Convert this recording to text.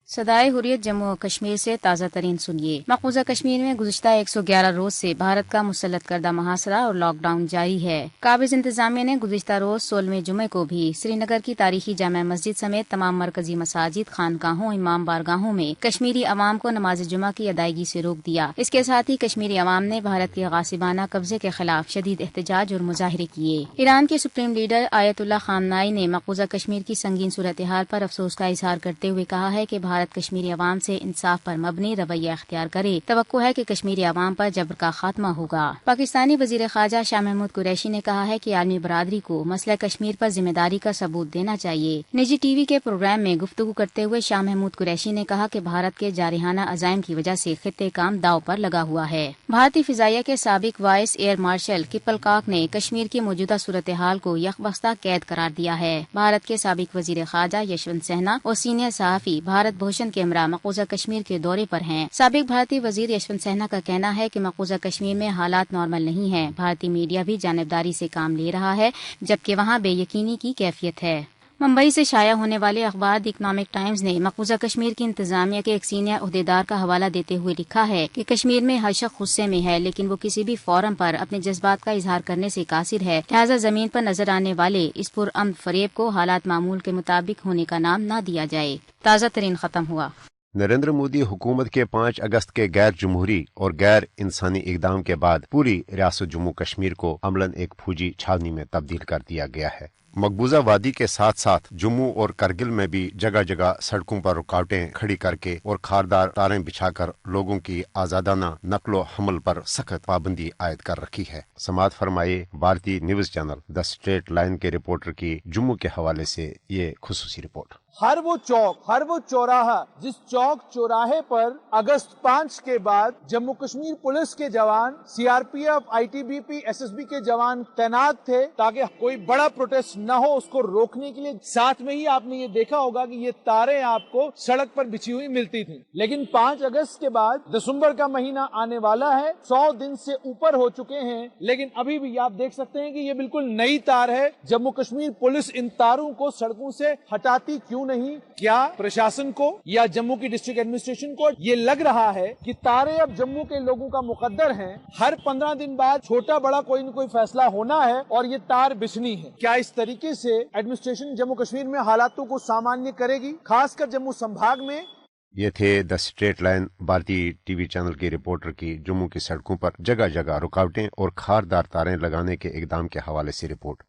सदाए हुर्रियत जम्मू और कश्मीर से ताज़ा तरीन सुनिए। मकबूजा कश्मीर में गुज़िश्ता 111 रोज से भारत का मुसल्लत करदा मुहासरा और लॉकडाउन जारी है। काबिज इंतजामिया ने गुज़िश्ता रोज 16वें जुमे को भी श्रीनगर की तारीखी जामा मस्जिद समेत तमाम मरकजी मसाजिद, खानकाहों, इमाम बारगाहों में कश्मीरी अवाम को नमाज जुमा की अदायगी से रोक दिया। इसके साथ ही कश्मीरी अवाम ने भारत के गासिबाना कब्जे के खिलाफ शदीद एहतजाज और मुजाहरे किए। ईरान के सुप्रीम लीडर आयतुल्लाह खामनाई ने मकबूजा कश्मीर की संगीन सूरत हाल पर अफसोस का इजहार करते हुए कहा है कि भारत कश्मीरी अवाम से इंसाफ पर मबनी रवैया अख्तियार करे। तवक्को है कि कश्मीरी अवाम पर जबर का खात्मा होगा। पाकिस्तानी वजीर ख़ारजा शाह महमूद कुरैशी ने कहा है कि आलमी बरादरी को मसला कश्मीर पर जिम्मेदारी का सबूत देना चाहिए। निजी टीवी के प्रोग्राम में गुफ्तगू करते हुए शाह महमूद कुरैशी ने कहा कि भारत के जारहाना अज़ाइम की वजह से खित्ते काम दाव पर लगा हुआ है। भारतीय फिजाइया के साबिक वाइस एयर मार्शल किपल कॉक ने कश्मीर की मौजूदा सूरत हाल को यकवख्ता कैद करार दिया है। भारत के साबिक वजीर ख़ारजा यशवंत सिन्हा और सीनियर सहाफ़ी भारत भूषण केमरा मकबूजा कश्मीर के दौरे पर हैं। साबिक भारतीय वजीर यशवंत सिन्हा का कहना है कि मकबूजा कश्मीर में हालात नॉर्मल नहीं है। भारतीय मीडिया भी जानिबदारी से काम ले रहा है, जबकि वहाँ बेयकीनी की कैफियत है। मुंबई से शाया होने वाले अखबार द इकनॉमिक टाइम्स ने मकबूजा कश्मीर की इंतजामिया के एक सीनियर ओहदेदार का हवाला देते हुए लिखा है कि कश्मीर में हर शख्स गुस्से में है, लेकिन वो किसी भी फोरम पर अपने जज्बात का इजहार करने से कासिर है। लिहाजा जमीन पर नजर आने वाले इस पुरअमन फरेब को हालात मामूल के मुताबिक होने का नाम न दिया जाए। ताज़ा तरीन खत्म हुआ। नरेंद्र मोदी हुकूमत के 5 अगस्त के गैर जमहूरी और गैर इंसानी इकदाम के बाद पूरी रियासत जम्मू कश्मीर को अमलन एक फौजी छावनी में तब्दील कर दिया गया है। मकबूजा वादी के साथ साथ जम्मू और करगिल में भी जगह जगह सड़कों पर रुकावटें खड़ी करके और खारदार तारें बिछाकर लोगों की आजादाना नकलो हमल पर सख्त पाबंदी आयद कर रखी है। समात फरमाए भारतीय news channel the straight line के रिपोर्टर की जम्मू के हवाले से ये खुसूसी रिपोर्ट। हर वो चौक, हर वो चौराहा, जिस चौक चौराहे पर अगस्त 5 के बाद जम्मू कश्मीर पुलिस के जवान, सीआरपीएफ, आईटीबीपी, एसएसबी के जवान तैनात थे ताकि कोई बड़ा प्रोटेस्ट न हो, उसको रोकने के लिए। साथ में ही आपने ये देखा होगा कि ये तारें आपको सड़क पर बिछी हुई मिलती थी। लेकिन 5 अगस्त के बाद दिसंबर का महीना आने वाला है, 100 दिन से ऊपर हो चुके हैं, लेकिन अभी भी आप देख सकते हैं कि ये बिल्कुल नई तार है। जम्मू कश्मीर पुलिस इन तारों को सड़कों से हटाती क्यों नहीं? क्या प्रशासन को या जम्मू की डिस्ट्रिक्ट एडमिनिस्ट्रेशन को ये लग रहा है कि तारे अब जम्मू के लोगों का मुकद्दर हैं? हर 15 दिन बाद छोटा बड़ा कोई न कोई फैसला होना है और ये तार बिछनी है। क्या इस तरीके से एडमिनिस्ट्रेशन जम्मू कश्मीर में हालातों को सामान्य करेगी, खासकर जम्मू संभाग में? ये थे द स्ट्रेट लाइन भारतीय टीवी चैनल के रिपोर्टर की जम्मू की सड़कों पर जगह जगह रुकावटें और खारदार तारें लगाने के इकदाम के हवाले से रिपोर्ट।